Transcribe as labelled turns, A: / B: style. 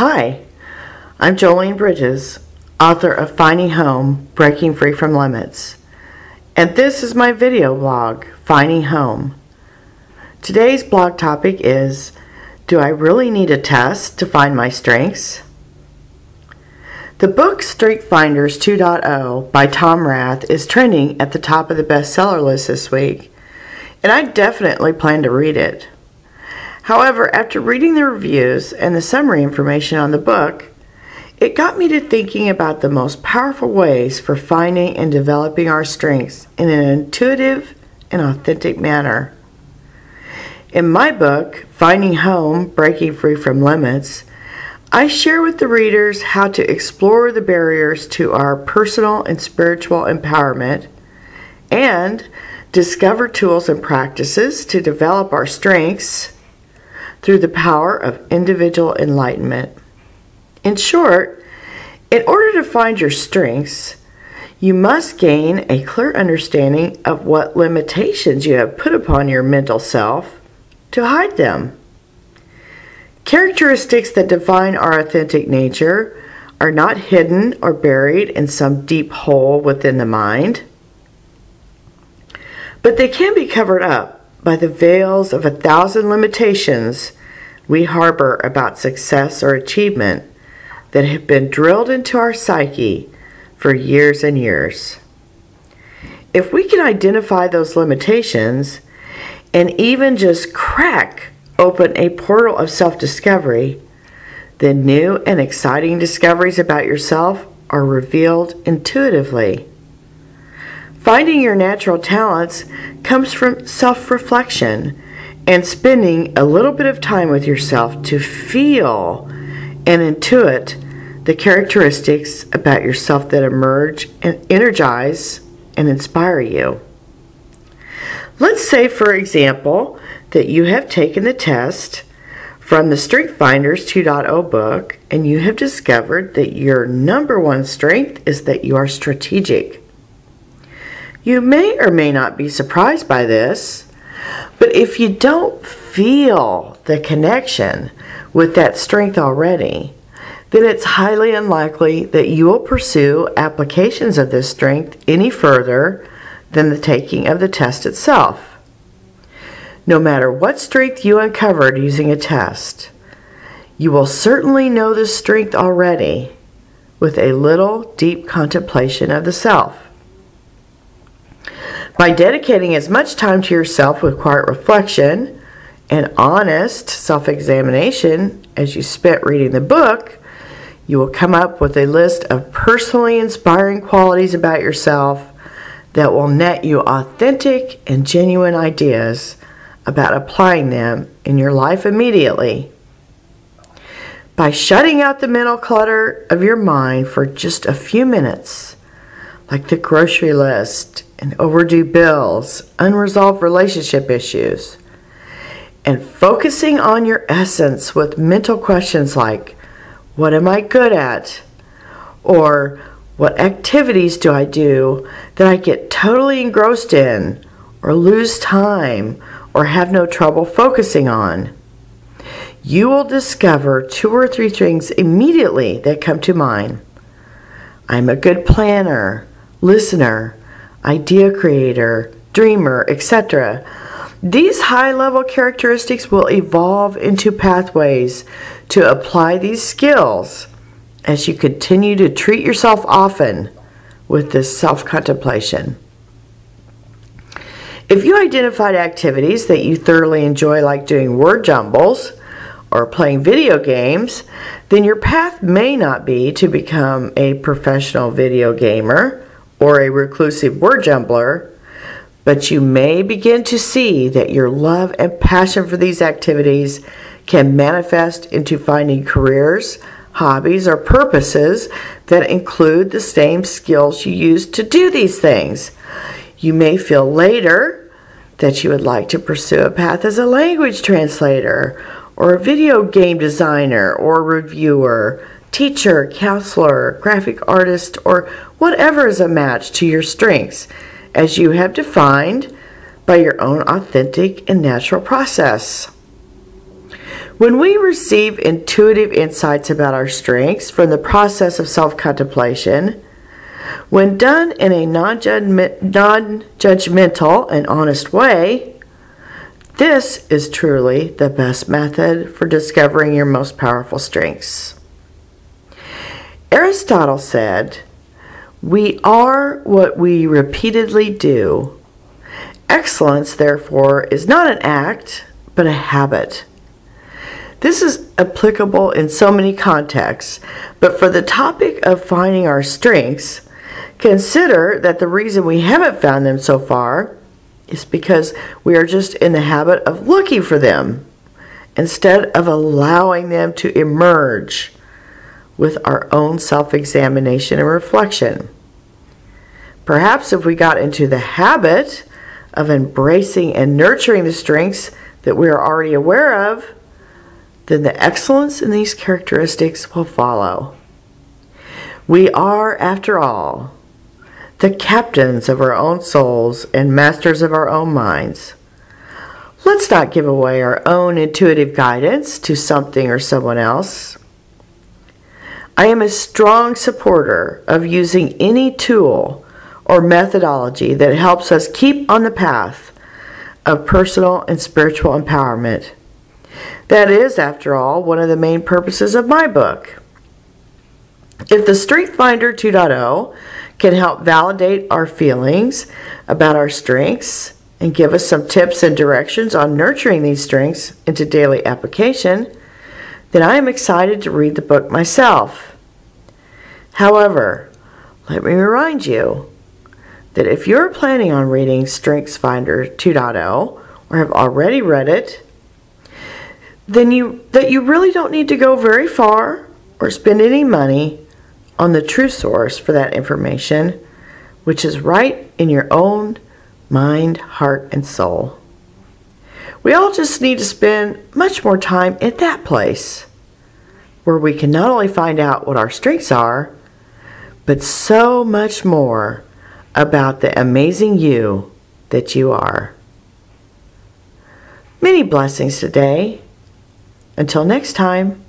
A: Hi, I'm Joleen Bridges, author of Finding Home, Breaking Free from Limits. And this is my video blog, Finding Home. Today's blog topic is, do I really need a test to find my strengths? The book Strength Finders 2.0 by Tom Rath is trending at the top of the bestseller list this week, and I definitely plan to read it. However, after reading the reviews and the summary information on the book, it got me to thinking about the most powerful ways for finding and developing our strengths in an intuitive and authentic manner. In my book, Finding Home, Breaking Free from Limits, I share with the readers how to explore the barriers to our personal and spiritual empowerment and discover tools and practices to develop our strengths through the power of individual enlightenment. In short, in order to find your strengths, you must gain a clear understanding of what limitations you have put upon your mental self to hide them. Characteristics that define our authentic nature are not hidden or buried in some deep hole within the mind, but they can be covered up by the veils of 1,000 limitations we harbor about success or achievement that have been drilled into our psyche for years and years. If we can identify those limitations and even just crack open a portal of self-discovery, then new and exciting discoveries about yourself are revealed intuitively. Finding your natural talents comes from self-reflection and spending a little bit of time with yourself to feel and intuit the characteristics about yourself that emerge and energize and inspire you. Let's say, for example, that you have taken the test from the Strength Finders 2.0 book and you have discovered that your number one strength is that you are strategic. You may or may not be surprised by this, but if you don't feel the connection with that strength already, then it's highly unlikely that you will pursue applications of this strength any further than the taking of the test itself. No matter what strength you uncovered using a test, you will certainly know this strength already with a little deep contemplation of the self. By dedicating as much time to yourself with quiet reflection and honest self-examination as you spent reading the book, you will come up with a list of personally inspiring qualities about yourself that will net you authentic and genuine ideas about applying them in your life immediately. By shutting out the mental clutter of your mind for just a few minutes, like the grocery list and overdue bills, unresolved relationship issues, and focusing on your essence with mental questions like, what am I good at? Or what activities do I do that I get totally engrossed in, or lose time, or have no trouble focusing on? You will discover 2 or 3 things immediately that come to mind. I'm a good planner, listener, idea creator, dreamer, etc. These high-level characteristics will evolve into pathways to apply these skills as you continue to treat yourself often with this self-contemplation. If you identified activities that you thoroughly enjoy, like doing word jumbles or playing video games, then your path may not be to become a professional video gamer or a reclusive word jumbler, but you may begin to see that your love and passion for these activities can manifest into finding careers, hobbies, or purposes that include the same skills you use to do these things. You may feel later that you would like to pursue a path as a language translator, or a video game designer, or reviewer, teacher, counselor, graphic artist, or whatever is a match to your strengths as you have defined by your own authentic and natural process. When we receive intuitive insights about our strengths from the process of self-contemplation, when done in a non-judgmental and honest way, this is truly the best method for discovering your most powerful strengths. Aristotle said, "We are what we repeatedly do." Excellence, therefore, is not an act, but a habit. This is applicable in so many contexts, but for the topic of finding our strengths, consider that the reason we haven't found them so far is because we are just in the habit of looking for them instead of allowing them to emerge with our own self-examination and reflection. Perhaps if we got into the habit of embracing and nurturing the strengths that we are already aware of, then the excellence in these characteristics will follow. We are, after all, the captains of our own souls and masters of our own minds. Let's not give away our own intuitive guidance to something or someone else. I am a strong supporter of using any tool or methodology that helps us keep on the path of personal and spiritual empowerment. That is, after all, one of the main purposes of my book. If the Strength Finder 2.0 can help validate our feelings about our strengths and give us some tips and directions on nurturing these strengths into daily application, then I am excited to read the book myself. However, let me remind you that if you're planning on reading Strengths Finder 2.0 or have already read it, then you really don't need to go very far or spend any money on the true source for that information, which is right in your own mind, heart, and soul. We all just need to spend much more time at that place where we can not only find out what our strengths are, but so much more about the amazing you that you are. Many blessings today. Until next time.